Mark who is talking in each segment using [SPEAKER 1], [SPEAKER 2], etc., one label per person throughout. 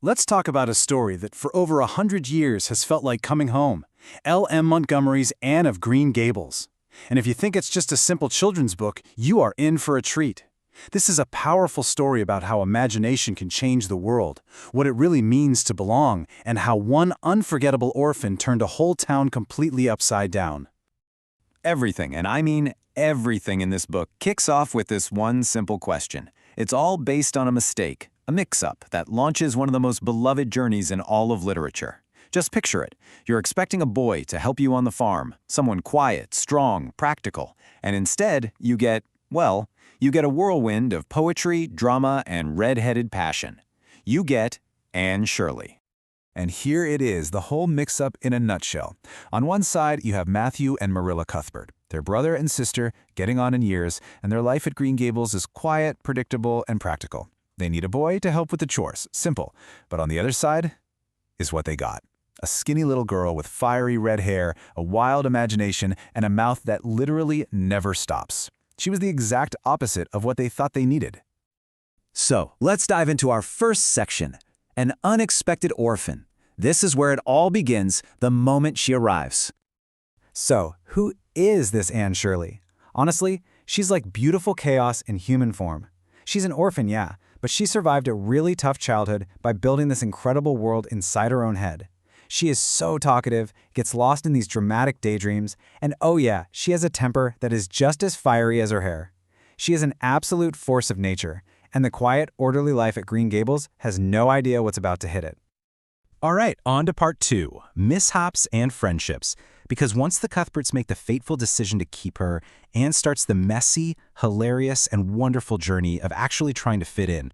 [SPEAKER 1] Let's talk about a story that for over 100 years has felt like coming home. L.M. Montgomery's Anne of Green Gables. And if you think it's just a simple children's book, you are in for a treat. This is a powerful story about how imagination can change the world, what it really means to belong, and how one unforgettable orphan turned a whole town completely upside down.
[SPEAKER 2] Everything, and I mean everything in this book, kicks off with this one simple question. It's all based on a mistake, a mix-up that launches one of the most beloved journeys in all of literature. Just picture it. You're expecting a boy to help you on the farm, someone quiet, strong, practical, and instead you get, well, you get a whirlwind of poetry, drama, and red-headed passion. You get Anne Shirley.
[SPEAKER 3] And here it is, the whole mix-up in a nutshell. On one side, you have Matthew and Marilla Cuthbert, their brother and sister, getting on in years, and their life at Green Gables is quiet, predictable, and practical. They need a boy to help with the chores, simple. But on the other side is what they got. A skinny little girl with fiery red hair, a wild imagination, and a mouth that literally never stops. She was the exact opposite of what they thought they needed.
[SPEAKER 4] So, let's dive into our first section, an unexpected orphan. This is where it all begins, the moment she arrives.
[SPEAKER 5] So, who is this Anne Shirley? Honestly, she's like beautiful chaos in human form. She's an orphan, yeah, but she survived a really tough childhood by building this incredible world inside her own head. She is so talkative, gets lost in these dramatic daydreams, and oh yeah, she has a temper that is just as fiery as her hair. She is an absolute force of nature, and the quiet, orderly life at Green Gables has no idea what's about to hit it.
[SPEAKER 3] All right, on to part 2, mishaps and friendships. Because once the Cuthberts make the fateful decision to keep her, Anne starts the messy, hilarious, and wonderful journey of actually trying to fit in.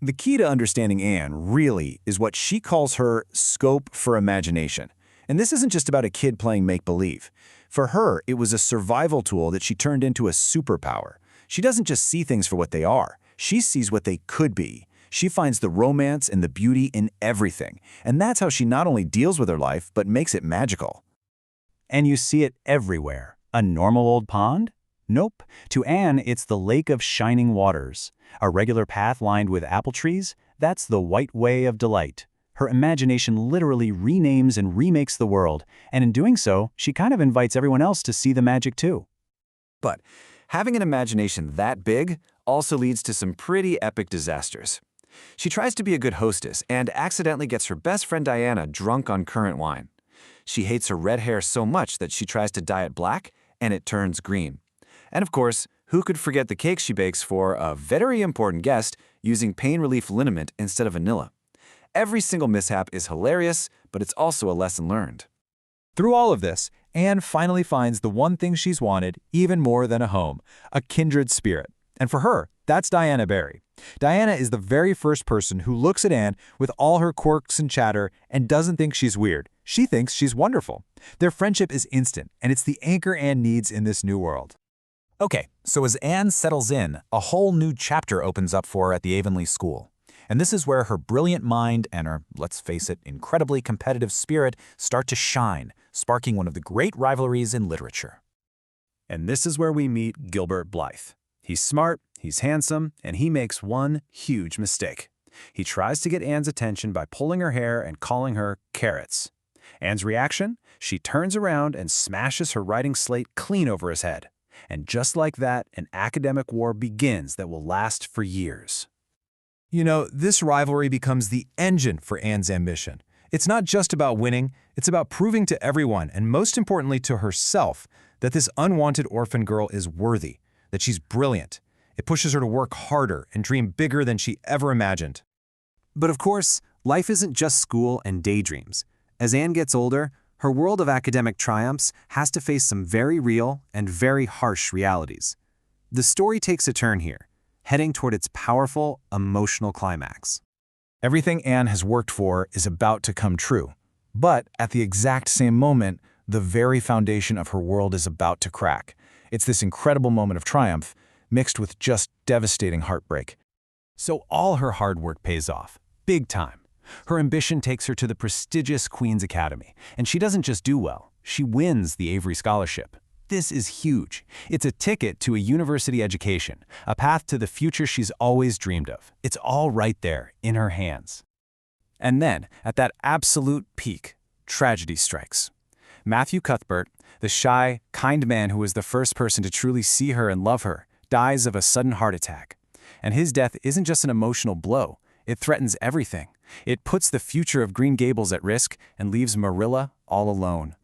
[SPEAKER 2] The key to understanding Anne, really, is what she calls her scope for imagination. And this isn't just about a kid playing make-believe. For her, it was a survival tool that she turned into a superpower. She doesn't just see things for what they are. She sees what they could be. She finds the romance and the beauty in everything. And that's how she not only deals with her life, but makes it magical.
[SPEAKER 1] And you see it everywhere. A normal old pond? Nope. To Anne, it's the lake of shining waters. A regular path lined with apple trees? That's the white way of delight. Her imagination literally renames and remakes the world, and in doing so, she kind of invites everyone else to see the magic too.
[SPEAKER 2] But having an imagination that big also leads to some pretty epic disasters. She tries to be a good hostess and accidentally gets her best friend Diana drunk on currant wine. She hates her red hair so much that she tries to dye it black, and it turns green. And of course, who could forget the cake she bakes for a very important guest using pain relief liniment instead of vanilla? Every single mishap is hilarious, but it's also a lesson learned.
[SPEAKER 3] Through all of this, Anne finally finds the one thing she's wanted even more than a home, a kindred spirit. And for her, that's Diana Barry. Diana is the very first person who looks at Anne with all her quirks and chatter and doesn't think she's weird. She thinks she's wonderful. Their friendship is instant, and it's the anchor Anne needs in this new world. Okay, so as Anne settles in, a whole new chapter opens up for her at the Avonlea school. And this is where her brilliant mind and her, let's face it, incredibly competitive spirit start to shine, sparking one of the great rivalries in literature.
[SPEAKER 1] And this is where we meet Gilbert Blythe. He's smart, he's handsome, and he makes one huge mistake. He tries to get Anne's attention by pulling her hair and calling her carrots. Anne's reaction? She turns around and smashes her writing slate clean over his head. And just like that, an academic war begins that will last for years.
[SPEAKER 3] You know, this rivalry becomes the engine for Anne's ambition. It's not just about winning, it's about proving to everyone, and most importantly to herself, that this unwanted orphan girl is worthy, that she's brilliant. It pushes her to work harder and dream bigger than she ever imagined.
[SPEAKER 4] But of course, life isn't just school and daydreams. As Anne gets older, her world of academic triumphs has to face some very real and very harsh realities. The story takes a turn here, heading toward its powerful, emotional climax.
[SPEAKER 3] Everything Anne has worked for is about to come true. But at the exact same moment, the very foundation of her world is about to crack. It's this incredible moment of triumph, mixed with just devastating heartbreak. So all her hard work pays off, big time. Her ambition takes her to the prestigious Queen's Academy, and she doesn't just do well, she wins the Avery Scholarship. This is huge. It's a ticket to a university education, a path to the future she's always dreamed of. It's all right there, in her hands.
[SPEAKER 1] And then, at that absolute peak, tragedy strikes. Matthew Cuthbert, the shy, kind man who was the first person to truly see her and love her, dies of a sudden heart attack. And his death isn't just an emotional blow, it threatens everything. It puts the future of Green Gables at risk and leaves Marilla all alone.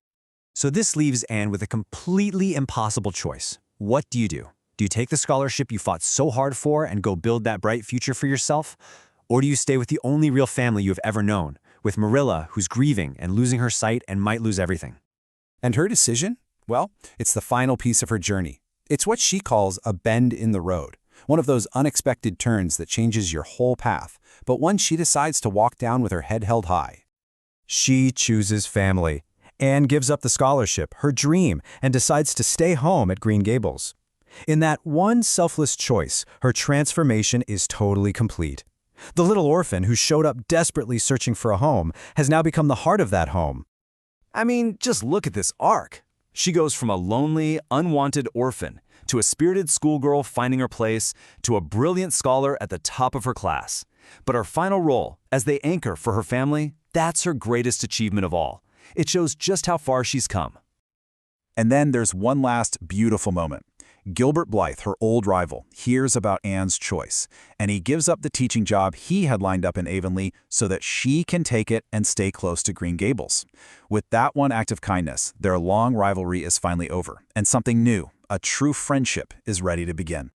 [SPEAKER 6] So this leaves Anne with a completely impossible choice. What do? Do you take the scholarship you fought so hard for and go build that bright future for yourself? Or do you stay with the only real family you have ever known, with Marilla, who's grieving and losing her sight and might lose everything?
[SPEAKER 3] And her decision? Well, it's the final piece of her journey. It's what she calls a bend in the road, one of those unexpected turns that changes your whole path, but one she decides to walk down with her head held high.
[SPEAKER 6] She chooses family. Anne gives up the scholarship, her dream, and decides to stay home at Green Gables. In that one selfless choice, her transformation is totally complete. The little orphan who showed up desperately searching for a home has now become the heart of that home.
[SPEAKER 2] I mean, just look at this arc. She goes from a lonely, unwanted orphan to a spirited schoolgirl finding her place to a brilliant scholar at the top of her class. But her final role, as the anchor for her family, that's her greatest achievement of all. It shows just how far she's come.
[SPEAKER 3] And then there's one last beautiful moment. Gilbert Blythe, her old rival, hears about Anne's choice, and he gives up the teaching job he had lined up in Avonlea so that she can take it and stay close to Green Gables. With that one act of kindness, their long rivalry is finally over, and something new, a true friendship, is ready to begin.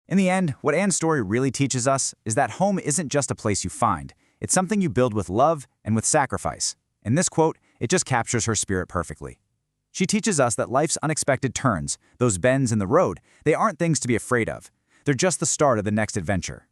[SPEAKER 5] In the end, what Anne's story really teaches us is that home isn't just a place you find. It's something you build with love and with sacrifice. In this quote, it just captures her spirit perfectly. She teaches us that life's unexpected turns, those bends in the road, they aren't things to be afraid of. They're just the start of the next adventure.